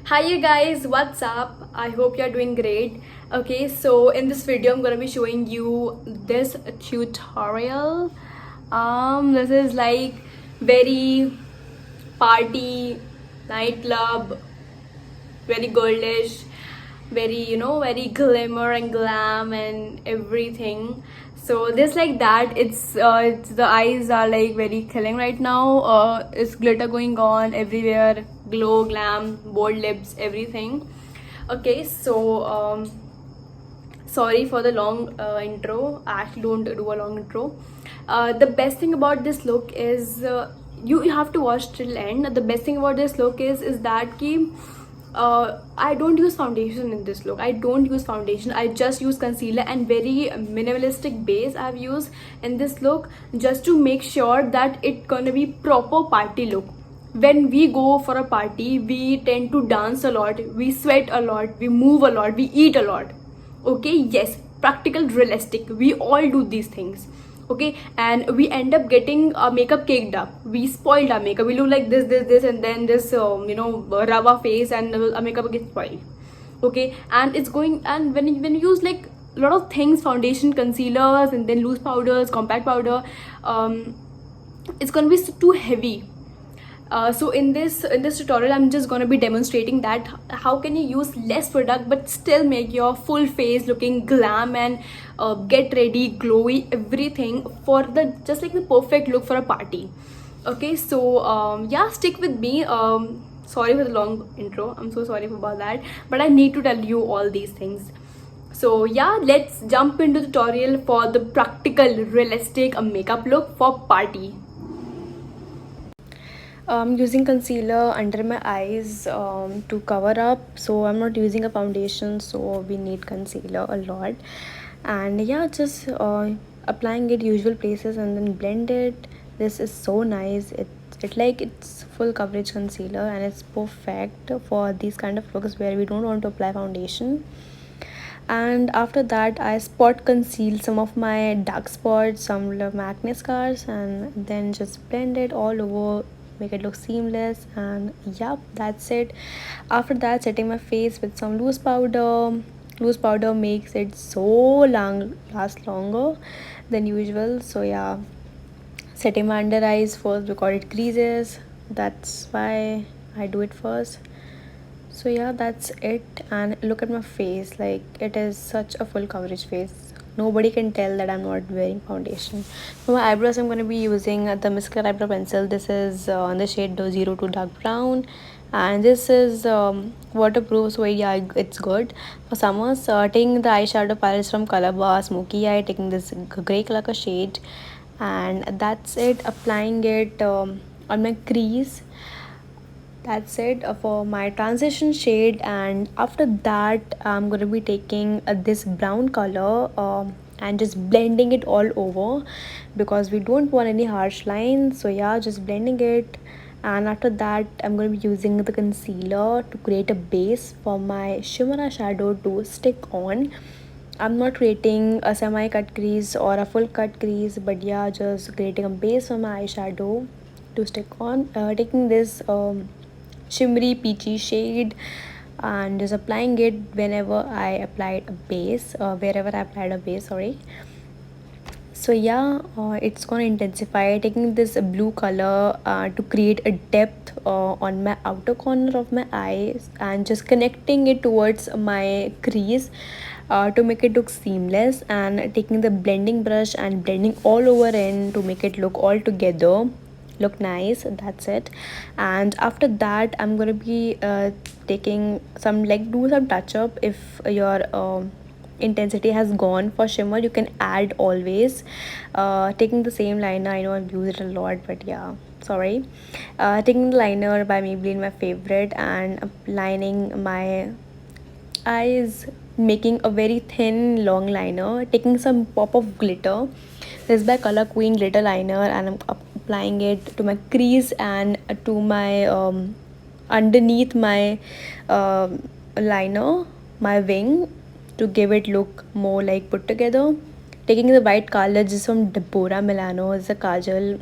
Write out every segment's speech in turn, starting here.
Hi you guys, what's up? I hope you're doing great. Okay, so in this video I'm gonna be showing you this tutorial. This is like very party, nightclub, very girlish, very very glimmer and glam and everything. So this like that, it's the eyes are like very killing right now. It's glitter going on everywhere, glow, glam, bold lips, everything. Okay, so sorry for the long intro. I actually don't do a long intro. The best thing about this look is you have to watch till end. The best thing about this look is that I don't use foundation in this look. I don't use foundation. I just use concealer and very minimalistic base I've used in this look, just to make sure that it gonna be proper party look. When we go for a party, we tend to dance a lot, we sweat a lot, we move a lot, we eat a lot. Okay, yes, practical, realistic, we all do these things. Okay, and we end up getting our makeup caked up. We spoiled our makeup. We look like this, and then this rava face, and our makeup gets spoiled. Okay, and it's going, and when you use like a lot of things, foundation, concealers, and then loose powders, compact powder, it's gonna be too heavy. So in this tutorial I'm just going to be demonstrating that how can you use less product but still make your full face looking glam and get ready, glowy, everything for the just like the perfect look for a party. Okay, so yeah, stick with me. Sorry for the long intro, I'm so sorry about that, but I need to tell you all these things. So yeah, let's jump into the tutorial for the practical, realistic makeup look for party. Using concealer under my eyes to cover up, so I'm not using a foundation, so we need concealer a lot. And yeah, just applying it usual places and then blend it. This is so nice. It's full coverage concealer and it's perfect for these kind of looks where we don't want to apply foundation. And after that I spot conceal some of my dark spots, some of my acne scars, and then just blend it all over, make it look seamless. And yep, that's it. After that, setting my face with some loose powder makes it so long last longer than usual. So yeah, setting my under eyes first because it creases, that's why I do it first. So yeah, that's it. And look at my face, like it is such a full coverage face, nobody can tell that I'm not wearing foundation. For my eyebrows I'm going to be using the mascara eyebrow pencil. This is on the shade 02 dark brown, and this is waterproof, so yeah, it's good for summer. So taking the eyeshadow palettes from Color Bar Smoky Eye, taking this gray color ka shade, and that's it, applying it on my crease. That's it for my transition shade. And after that I'm going to be taking this brown color and just blending it all over because we don't want any harsh lines. So yeah, just blending it. And after that I'm going to be using the concealer to create a base for my shimmer eyeshadow to stick on. I'm not creating a semi cut crease or a full cut crease, but yeah, just creating a base for my eyeshadow to stick on. Taking this shimmery peachy shade and just applying it whenever I applied a base, wherever I applied a base, sorry. So yeah, it's gonna intensify, taking this blue color to create a depth on my outer corner of my eyes and just connecting it towards my crease to make it look seamless, and taking the blending brush and blending all over in to make it look all together, look nice. That's it. And after that I'm gonna be taking some, like, do some touch up. If your intensity has gone for shimmer, you can add always. Taking the same liner, I know I've used it a lot, but yeah, sorry. Taking the liner by Maybelline, my favorite, and lining my eyes, making a very thin long liner, taking some pop of glitter. This is by Color Queen glitter liner, and I'm applying it to my crease and to my underneath my liner, my wing, to give it look more like put together. Taking the white color just from Deborah Milano, is a kajal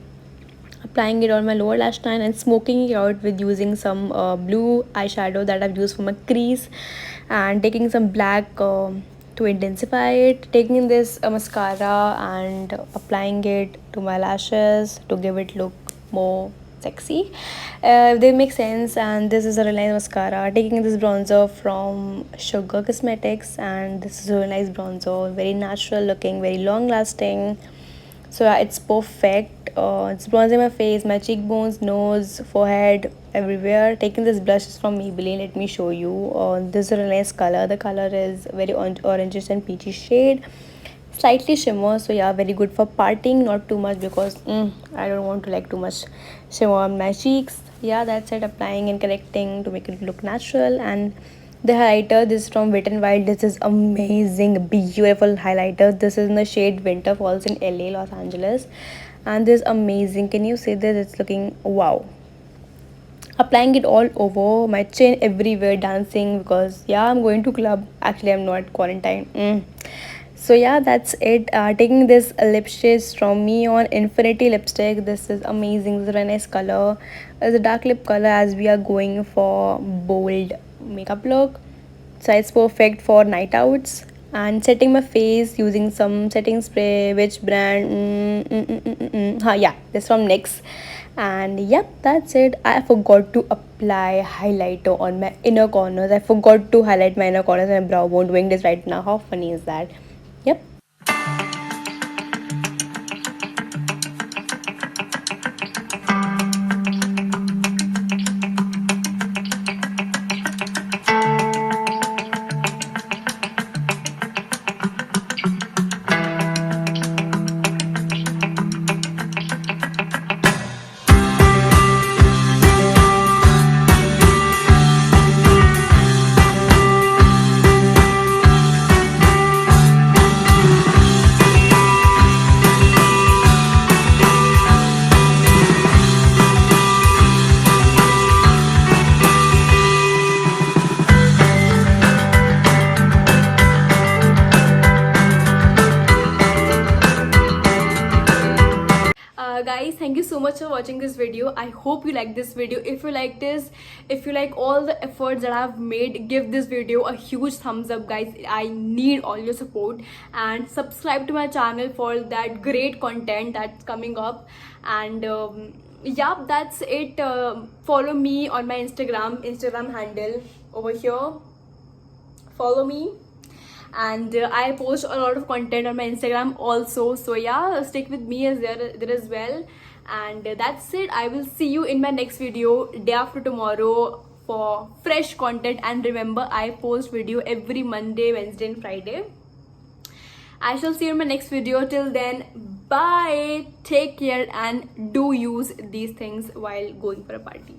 applying it on my lower lash line and smoking it out with using some blue eyeshadow that I've used for my crease, and taking some black to intensify it, taking this mascara and applying it to my lashes to give it look more sexy. They make sense. And this is a really nice mascara. Taking this bronzer from Sugar Cosmetics, and this is a really nice bronzer, very natural looking, very long lasting. So yeah, it's perfect. It's bronzing my face, my cheekbones, nose, forehead, everywhere. Taking this blush is from Maybelline. Let me show you. This is a really nice color. The color is very orangish and peachy shade, slightly shimmer. So yeah, very good for partying. Not too much because I don't want to like too much shimmer on my cheeks. Yeah, that's it. Applying and correcting to make it look natural. And the highlighter, this is from Wet n Wild. This is amazing, beautiful highlighter. This is in the shade Winter, Falls in LA, Los Angeles. And this is amazing. Can you see this? It's looking wow. Applying it all over my chin, everywhere, dancing because yeah, I'm going to club. Actually, I'm not quarantine. So yeah, that's it. Taking this lip shades from me on Infinity lipstick. This is amazing. This is a very nice color. It's a dark lip color as we are going for bold makeup look. So it's perfect for night outs. And setting my face using some setting spray. Which brand? Yeah, this from NYX. And yep, that's it. I forgot to apply highlighter on my inner corners. I forgot to highlight my inner corners and my brow bone. Doing this right now. How funny is that? Yep. Guys, thank you so much for watching this video. I hope you like this video. If you like this, if you like all the efforts that I've made, give this video a huge thumbs up, guys. I need all your support, and subscribe to my channel for that great content that's coming up. And yeah, that's it. Follow me on my Instagram handle over here. Follow me. And I post a lot of content on my Instagram also. So yeah, stick with me as there as well. And that's it. I will see you in my next video day after tomorrow for fresh content. And remember, I post video every Monday, Wednesday and Friday. I shall see you in my next video. Till then, bye, take care, and do use these things while going for a party.